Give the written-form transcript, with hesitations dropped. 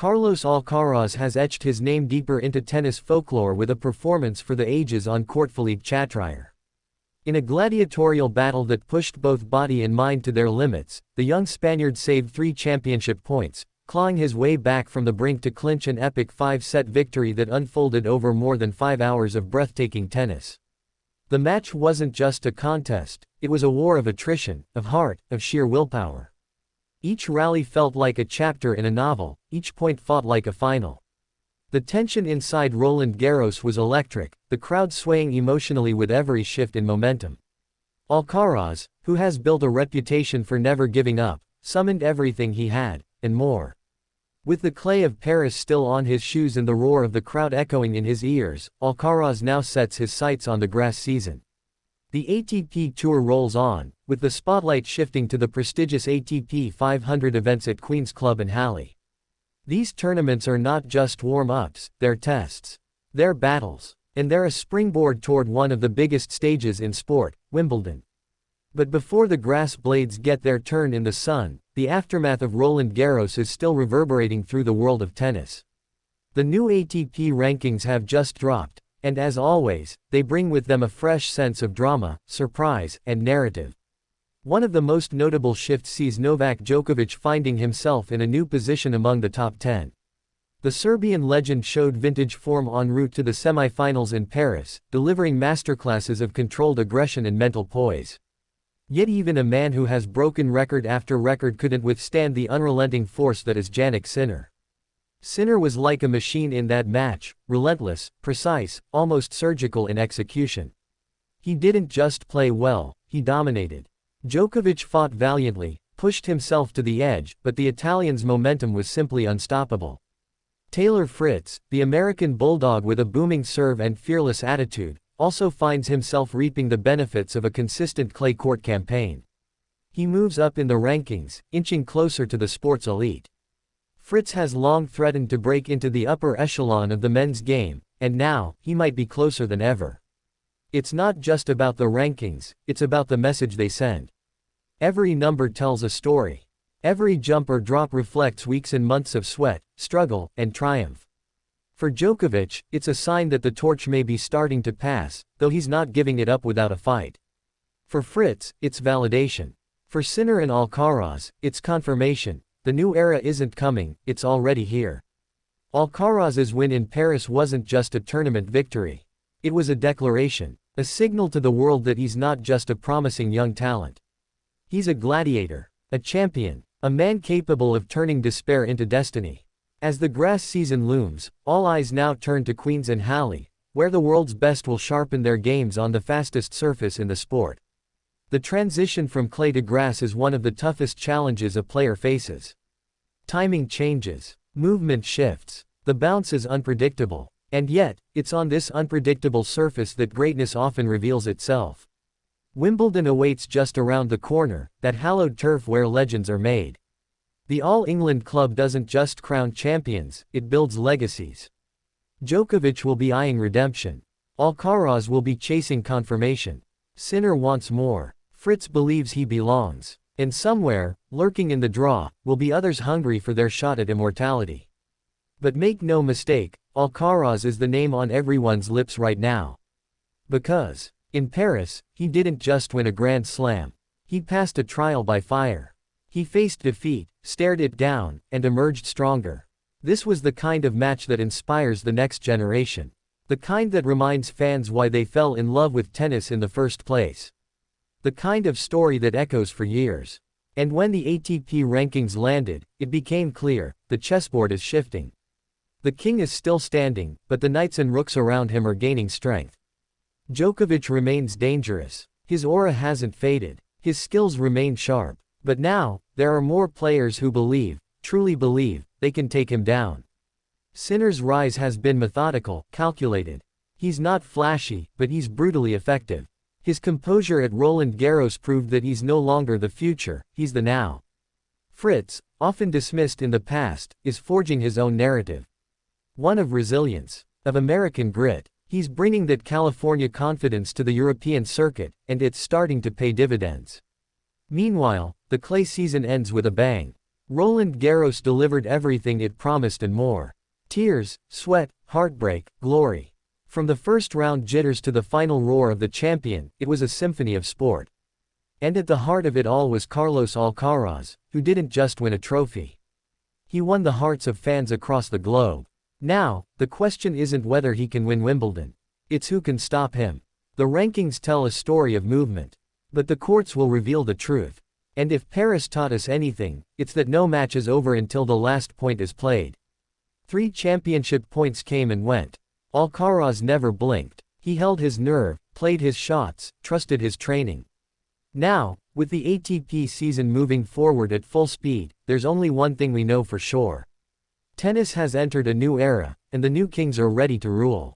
Carlos Alcaraz has etched his name deeper into tennis folklore with a performance for the ages on Court Philippe-Chatrier. In a gladiatorial battle that pushed both body and mind to their limits, the young Spaniard saved 3 championship points, clawing his way back from the brink to clinch an epic 5-set victory that unfolded over more than 5 hours of breathtaking tennis. The match wasn't just a contest, it was a war of attrition, of heart, of sheer willpower. Each rally felt like a chapter in a novel, each point fought like a final. The tension inside Roland Garros was electric, the crowd swaying emotionally with every shift in momentum. Alcaraz, who has built a reputation for never giving up, summoned everything he had, and more. With the clay of Paris still on his shoes and the roar of the crowd echoing in his ears, Alcaraz now sets his sights on the grass season. The ATP Tour rolls on, with the spotlight shifting to the prestigious ATP 500 events at Queen's Club in Halle. These tournaments are not just warm-ups, they're tests. They're battles. And they're a springboard toward one of the biggest stages in sport, Wimbledon. But before the grass blades get their turn in the sun, the aftermath of Roland Garros is still reverberating through the world of tennis. The new ATP rankings have just dropped, and as always, they bring with them a fresh sense of drama, surprise, and narrative. One of the most notable shifts sees Novak Djokovic finding himself in a new position among the top 10. The Serbian legend showed vintage form en route to the semi-finals in Paris, delivering masterclasses of controlled aggression and mental poise. Yet even a man who has broken record after record couldn't withstand the unrelenting force that is Jannik Sinner. Sinner was like a machine in that match, relentless, precise, almost surgical in execution. He didn't just play well, he dominated. Djokovic fought valiantly, pushed himself to the edge, but the Italian's momentum was simply unstoppable. Taylor Fritz, the American bulldog with a booming serve and fearless attitude, also finds himself reaping the benefits of a consistent clay court campaign. He moves up in the rankings, inching closer to the sport's elite. Fritz has long threatened to break into the upper echelon of the men's game, and now, he might be closer than ever. It's not just about the rankings, it's about the message they send. Every number tells a story. Every jump or drop reflects weeks and months of sweat, struggle, and triumph. For Djokovic, it's a sign that the torch may be starting to pass, though he's not giving it up without a fight. For Fritz, it's validation. For Sinner and Alcaraz, it's confirmation. The new era isn't coming, it's already here. Alcaraz's win in Paris wasn't just a tournament victory. It was a declaration, a signal to the world that he's not just a promising young talent. He's a gladiator, a champion, a man capable of turning despair into destiny. As the grass season looms, all eyes now turn to Queen's and Halle, where the world's best will sharpen their games on the fastest surface in the sport. The transition from clay to grass is one of the toughest challenges a player faces. Timing changes, movement shifts, the bounce is unpredictable, and yet, it's on this unpredictable surface that greatness often reveals itself. Wimbledon awaits just around the corner, that hallowed turf where legends are made. The All England club doesn't just crown champions, it builds legacies. Djokovic will be eyeing redemption. Alcaraz will be chasing confirmation. Sinner wants more. Fritz believes he belongs. And somewhere, lurking in the draw, will be others hungry for their shot at immortality. But make no mistake, Alcaraz is the name on everyone's lips right now. Because, in Paris, he didn't just win a Grand Slam. He passed a trial by fire. He faced defeat, stared it down, and emerged stronger. This was the kind of match that inspires the next generation. The kind that reminds fans why they fell in love with tennis in the first place. The kind of story that echoes for years. And when the ATP rankings landed, it became clear, the chessboard is shifting. The king is still standing, but the knights and rooks around him are gaining strength. Djokovic remains dangerous. His aura hasn't faded. His skills remain sharp. But now, there are more players who believe, truly believe, they can take him down. Sinner's rise has been methodical, calculated. He's not flashy, but he's brutally effective. His composure at Roland Garros proved that he's no longer the future, he's the now. Fritz, often dismissed in the past, is forging his own narrative. One of resilience, of American grit. He's bringing that California confidence to the European circuit, and it's starting to pay dividends. Meanwhile, the clay season ends with a bang. Roland Garros delivered everything it promised and more. Tears, sweat, heartbreak, glory. From the first round jitters to the final roar of the champion, it was a symphony of sport. And at the heart of it all was Carlos Alcaraz, who didn't just win a trophy. He won the hearts of fans across the globe. Now, the question isn't whether he can win Wimbledon. It's who can stop him. The rankings tell a story of movement. But the courts will reveal the truth. And if Paris taught us anything, it's that no match is over until the last point is played. 3 championship points came and went. Alcaraz never blinked. He held his nerve, played his shots, trusted his training. Now, with the ATP season moving forward at full speed, there's only one thing we know for sure. Tennis has entered a new era, and the new kings are ready to rule.